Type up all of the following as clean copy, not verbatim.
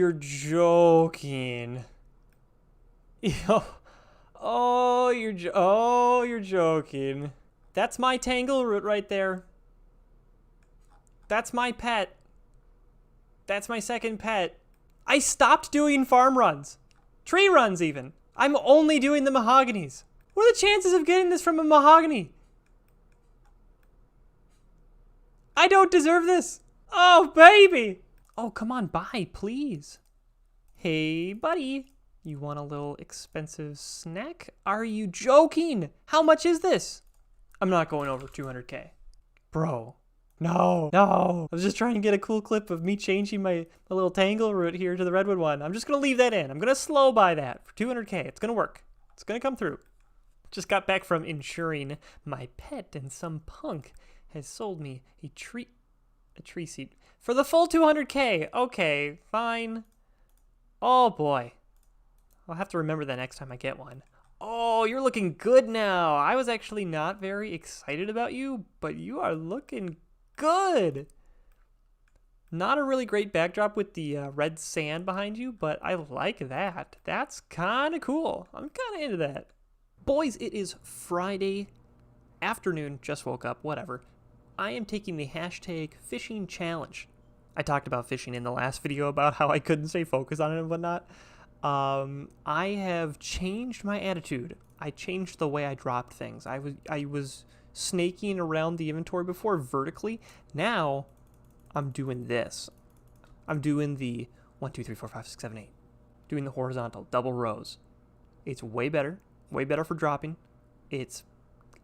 you're joking. Yo. Oh, you're joking. That's my tangleroot right there. That's my pet. That's my second pet. I stopped doing farm runs. Tree runs, even. I'm only doing the mahoganies. What are the chances of getting this from a mahogany? I don't deserve this. Oh, baby. Oh, come on, bye, please. Hey, buddy. You want a little expensive snack? Are you joking? How much is this? I'm not going over 200K. Bro. No. I was just trying to get a cool clip of me changing my little tangleroot here to the redwood one. I'm just going to leave that in. I'm going to slow buy that for 200K. It's going to work. It's going to come through. Just got back from insuring my pet, and some punk has sold me a tree seat for the full 200K. Okay, fine. Oh, boy. I'll have to remember that next time I get one. Oh, you're looking good now. I was actually not very excited about you, but you are looking good. Not a really great backdrop with the red sand behind you, but I like that. That's kind of cool. I'm kind of into that. Boys, it is Friday afternoon. Just woke up, whatever. I am taking the hashtag fishing challenge. I talked about fishing in the last video about how I couldn't stay focused on it and whatnot. I have changed my attitude. I changed the way I dropped things. I was snaking around the inventory before vertically. Now I'm doing this. I'm doing the 1, 2, 3, 4, 5, 6, 7, 8. Doing the horizontal double rows. It's way better for dropping. It's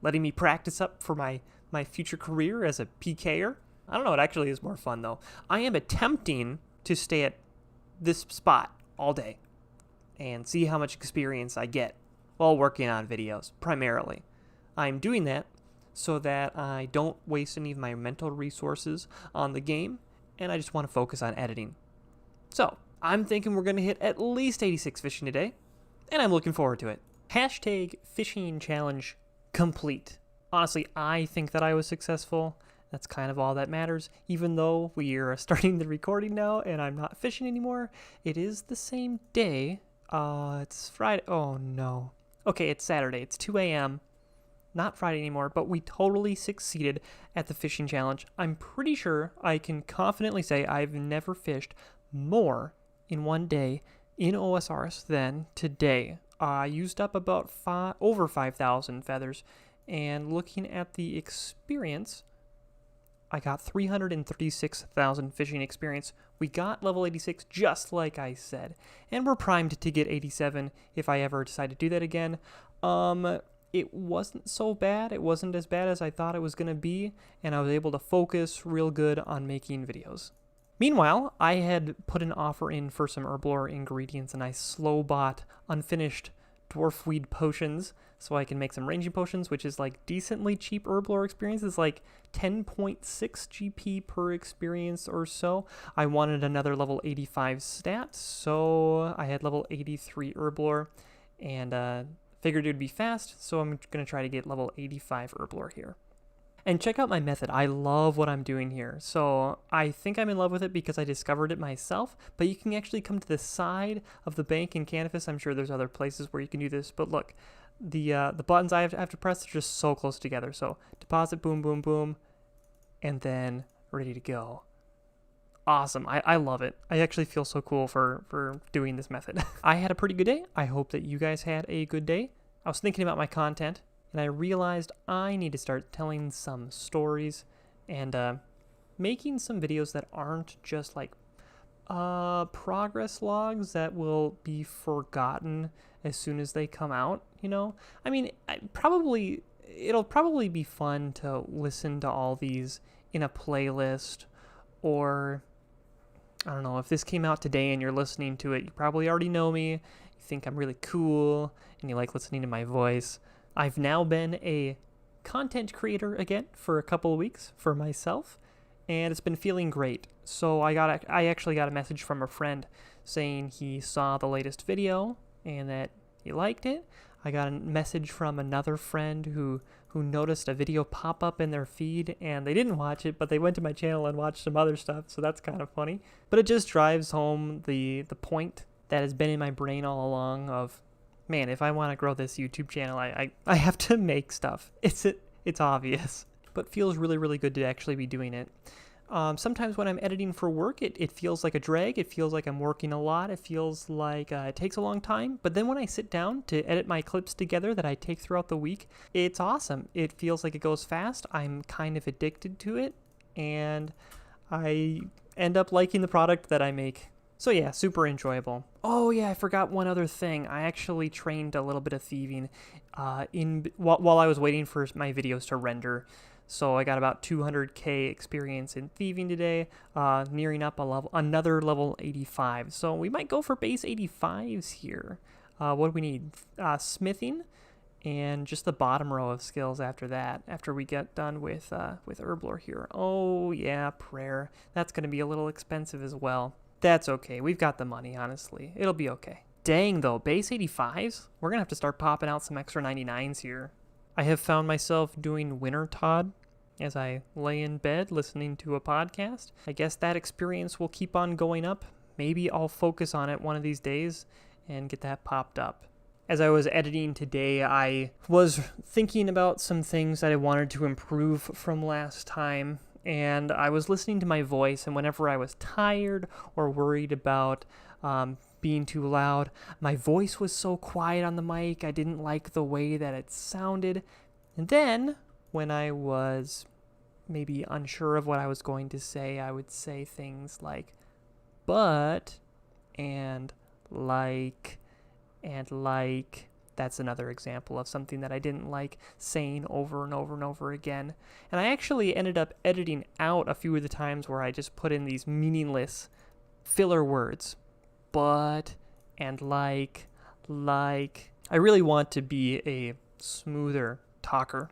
letting me practice up for my future career as a PKer. I don't know, it actually is more fun though. I am attempting to stay at this spot all day and see how much experience I get while working on videos, primarily. I'm doing that so that I don't waste any of my mental resources on the game, and I just want to focus on editing. So, I'm thinking we're going to hit at least 86 fishing today, and I'm looking forward to it. Hashtag fishing challenge complete. Honestly, I think that I was successful. That's kind of all that matters. Even though we are starting the recording now and I'm not fishing anymore, it is the same day. It's Friday. Oh, no. Okay, it's Saturday. It's 2 a.m. Not Friday anymore, but we totally succeeded at the fishing challenge. I'm pretty sure I can confidently say I've never fished more in one day in OSRS than today. I used up about over 5,000 feathers, and looking at the experience, I got 336,000 fishing experience. We got level 86 just like I said, and we're primed to get 87 if I ever decide to do that again. It wasn't so bad. It wasn't as bad as I thought it was going to be, and I was able to focus real good on making videos. Meanwhile, I had put an offer in for some herblore ingredients, and I slow bought unfinished dwarf weed potions so I can make some ranging potions, which is like decently cheap herblore experience. It's like 10.6 GP per experience or so. I wanted another level 85 stat, so I had level 83 herblore, and figured it would be fast, so I'm going to try to get level 85 herblore here. And check out my method. I love what I'm doing here. So I think I'm in love with it because I discovered it myself, but you can actually come to the side of the bank in Canvas. I'm sure there's other places where you can do this, but look, the buttons I have to press are just so close together. So deposit, boom, boom, boom, and then ready to go. Awesome. I love it. I actually feel so cool for doing this method. I had a pretty good day. I hope that you guys had a good day. I was thinking about my content, and I realized I need to start telling some stories and making some videos that aren't just like progress logs that will be forgotten as soon as they come out, you know? I mean, it'll probably be fun to listen to all these in a playlist, or I don't know, if this came out today and you're listening to it, you probably already know me, you think I'm really cool, and you like listening to my voice. I've now been a content creator again for a couple of weeks for myself, and it's been feeling great. So I actually got a message from a friend saying he saw the latest video and that he liked it. I got a message from another friend who noticed a video pop up in their feed, and they didn't watch it, but they went to my channel and watched some other stuff, so that's kind of funny. But it just drives home the point that has been in my brain all along of, man, if I want to grow this YouTube channel, I have to make stuff. It's obvious, but feels really, really good to actually be doing it. Sometimes when I'm editing for work, it feels like a drag. It feels like I'm working a lot. It feels like it takes a long time. But then when I sit down to edit my clips together that I take throughout the week, it's awesome. It feels like it goes fast. I'm kind of addicted to it, and I end up liking the product that I make. So yeah, super enjoyable. Oh yeah, I forgot one other thing. I actually trained a little bit of thieving while I was waiting for my videos to render. So I got about 200k experience in thieving today, nearing up another level 85. So we might go for base 85s here. What do we need? Smithing, and just the bottom row of skills after that. After we get done with Herblore here. Oh yeah, prayer. That's going to be a little expensive as well. That's okay. We've got the money, honestly. It'll be okay. Dang though, base 85s. We're gonna have to start popping out some extra 99s here. I have found myself doing Winter Todd as I lay in bed listening to a podcast. I guess that experience will keep on going up. Maybe I'll focus on it one of these days and get that popped up. As I was editing today, I was thinking about some things that I wanted to improve from last time, and I was listening to my voice, and whenever I was tired or worried about being too loud, my voice was so quiet on the mic. I didn't like the way that it sounded. And then when I was maybe unsure of what I was going to say, I would say things like but and like and like. That's another example of something that I didn't like saying over and over and over again. And I actually ended up editing out a few of the times where I just put in these meaningless filler words. But and like. I really want to be a smoother talker.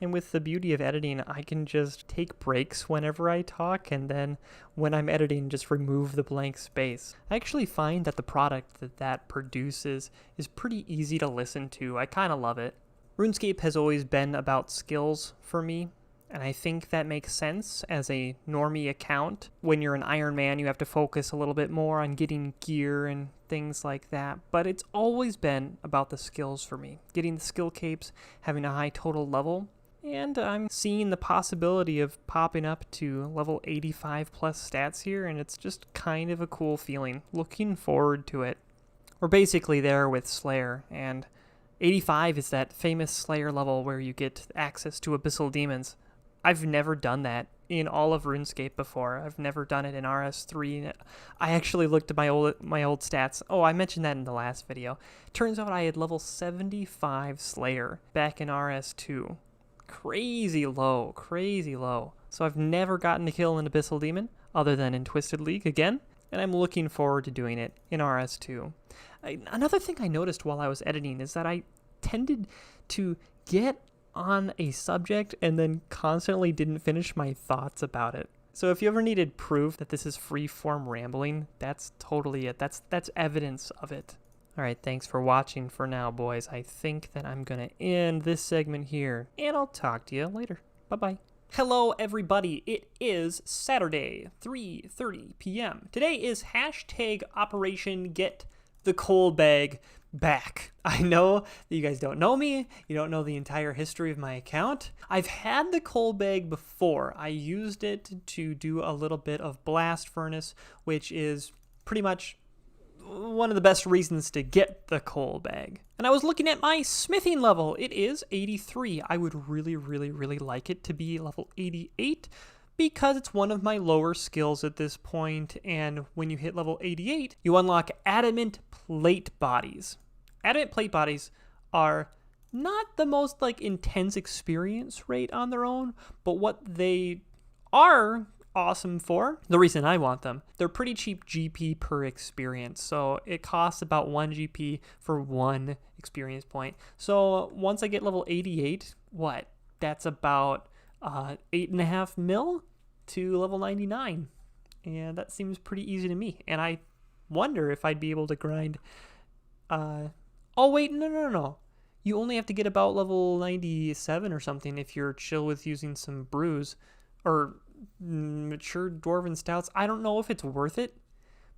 And with the beauty of editing, I can just take breaks whenever I talk, and then when I'm editing, just remove the blank space. I actually find that the product that produces is pretty easy to listen to. I kind of love it. RuneScape has always been about skills for me, and I think that makes sense as a normie account. When you're an Iron Man, you have to focus a little bit more on getting gear and things like that, but it's always been about the skills for me. Getting the skill capes, having a high total level, and I'm seeing the possibility of popping up to level 85 plus stats here, and it's just kind of a cool feeling. Looking forward to it. We're basically there with Slayer, and 85 is that famous Slayer level where you get access to Abyssal Demons. I've never done that in all of RuneScape before. I've never done it in RS3. I actually looked at my old stats. Oh, I mentioned that in the last video. Turns out I had level 75 Slayer back in RS2. Crazy low. So I've never gotten to kill an Abyssal Demon, other than in Twisted League again, and I'm looking forward to doing it in RS2. Another thing I noticed while I was editing is that I tended to get on a subject and then constantly didn't finish my thoughts about it. So if you ever needed proof that this is free-form rambling, that's totally it. That's evidence of it. All right, thanks for watching for now, boys. I think that I'm going to end this segment here, and I'll talk to you later. Bye-bye. Hello, everybody. It is Saturday, 3:30 p.m. Today is hashtag Operation Get the Coal Bag Back. I know that you guys don't know me. You don't know the entire history of my account. I've had the coal bag before. I used it to do a little bit of Blast Furnace, which is pretty much one of the best reasons to get the coal bag. And I was looking at my smithing level. It is 83. I would really, really, really like it to be level 88 because it's one of my lower skills at this point. And when you hit level 88, you unlock adamant plate bodies. Adamant plate bodies are not the most intense experience rate on their own, but what they are awesome for, the reason I want them, they're pretty cheap GP per experience. So it costs about 1 GP for 1 experience point. So once I get level 88, that's about 8.5 mil to level 99. And that seems pretty easy to me. And I wonder if I'd be able to grind. Oh, wait, no. you only have to get about level 97 or something if you're chill with using some brews or mature dwarven stouts. I don't know if it's worth it,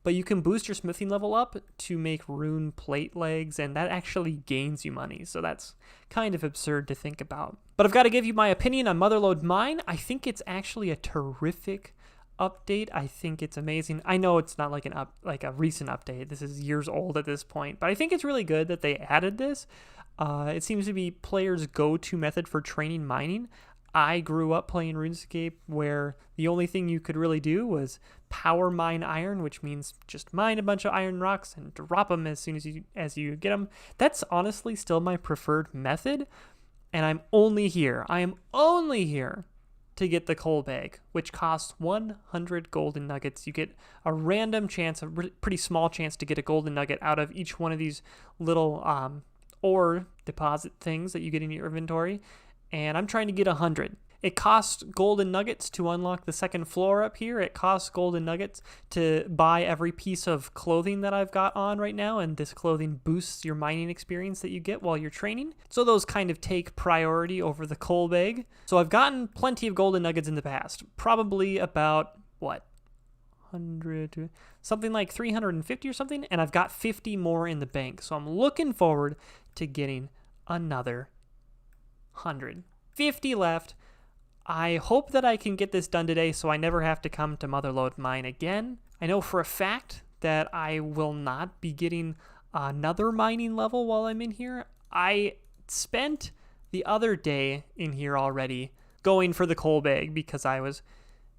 but you can boost your smithing level up to make rune plate legs, and that actually gains you money. So that's kind of absurd to think about. But I've got to give you my opinion on Motherlode Mine. I think it's actually a terrific update. I think it's amazing. I know it's not like a recent update. This is years old at this point, but I think it's really good that they added this. It seems to be players' go-to method for training mining. I grew up playing RuneScape where the only thing you could really do was power mine iron, which means just mine a bunch of iron rocks and drop them as soon as you get them. That's honestly still my preferred method, and I am only here to get the coal bag, which costs 100 golden nuggets. You get a random chance, a pretty small chance to get a golden nugget out of each one of these little ore deposit things that you get in your inventory, and I'm trying to get 100. It costs golden nuggets to unlock the second floor up here. It costs golden nuggets to buy every piece of clothing that I've got on right now, and this clothing boosts your mining experience that you get while you're training. So those kind of take priority over the coal bag. So I've gotten plenty of golden nuggets in the past, probably about, 100, something like 350 or something, and I've got 50 more in the bank. So I'm looking forward to getting another 100. 50 left. I hope that I can get this done today so I never have to come to Motherlode Mine again. I know for a fact that I will not be getting another mining level while I'm in here. I spent the other day in here already going for the coal bag because I was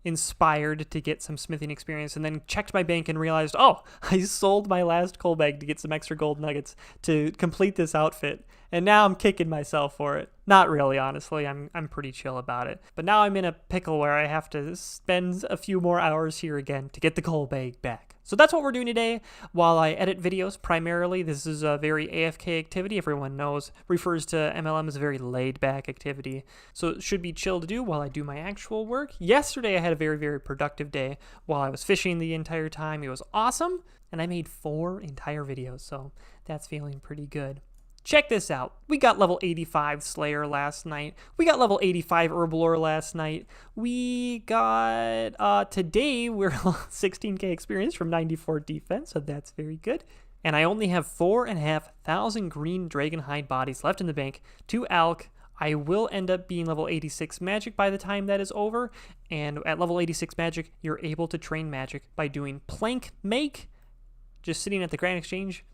inspired to get some smithing experience, and then checked my bank and realized, oh, I sold my last coal bag to get some extra gold nuggets to complete this outfit, and now I'm kicking myself for it. Not really, honestly. I'm pretty chill about it. But now I'm in a pickle where I have to spend a few more hours here again to get the coal bag back. So that's what we're doing today while I edit videos primarily. This is a very AFK activity. Everyone refers to MLM as a very laid-back activity. So it should be chill to do while I do my actual work. Yesterday I had a very, very productive day while I was fishing the entire time. It was awesome, and I made 4 entire videos, so that's feeling pretty good. Check this out. We got level 85 Slayer last night. We got level 85 Herblore last night. We got, today we're 16k experience from 94 defense, so that's very good. And I only have 4,500 green Dragonhide bodies left in the bank to Alk. I will end up being level 86 magic by the time that is over. And at level 86 magic, you're able to train magic by doing plank make. Just sitting at the Grand Exchange,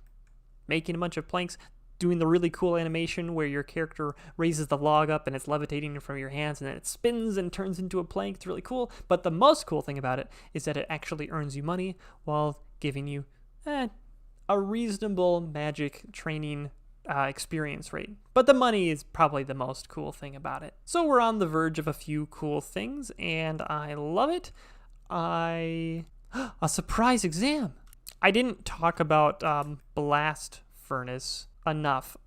making a bunch of planks, doing the really cool animation where your character raises the log up and it's levitating from your hands, and then it spins and turns into a plank. It's really cool. But the most cool thing about it is that it actually earns you money while giving you a reasonable magic training experience rate. But the money is probably the most cool thing about it. So we're on the verge of a few cool things, and I love it. A surprise exam. I didn't talk about Blast Furnace enough.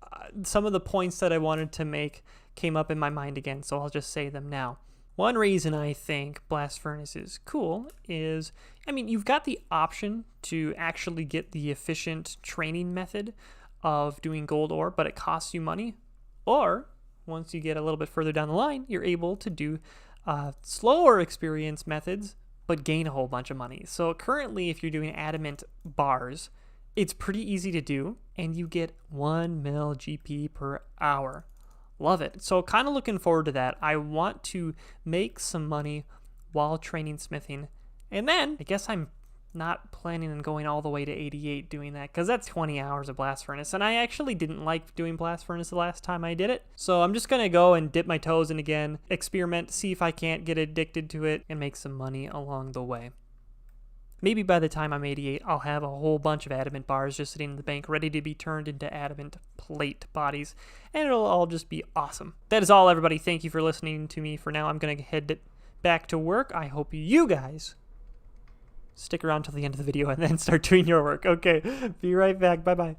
Some of the points that I wanted to make came up in my mind again, so I'll just say them now. One reason I think Blast Furnace is cool is, you've got the option to actually get the efficient training method of doing gold ore, but it costs you money. Or, once you get a little bit further down the line, you're able to do slower experience methods, but gain a whole bunch of money. So currently, if you're doing adamant bars, it's pretty easy to do, and you get 1 mil GP per hour. Love it. So kind of looking forward to that. I want to make some money while training smithing. And then, I guess I'm not planning on going all the way to 88 doing that, because that's 20 hours of Blast Furnace, and I actually didn't like doing Blast Furnace the last time I did it. So I'm just going to go and dip my toes in again, experiment, see if I can't get addicted to it, and make some money along the way. Maybe by the time I'm 88, I'll have a whole bunch of adamant bars just sitting in the bank ready to be turned into adamant plate bodies, and it'll all just be awesome. That is all, everybody. Thank you for listening to me for now. I'm going to head back to work. I hope you guys stick around till the end of the video and then start doing your work. Okay, be right back. Bye-bye.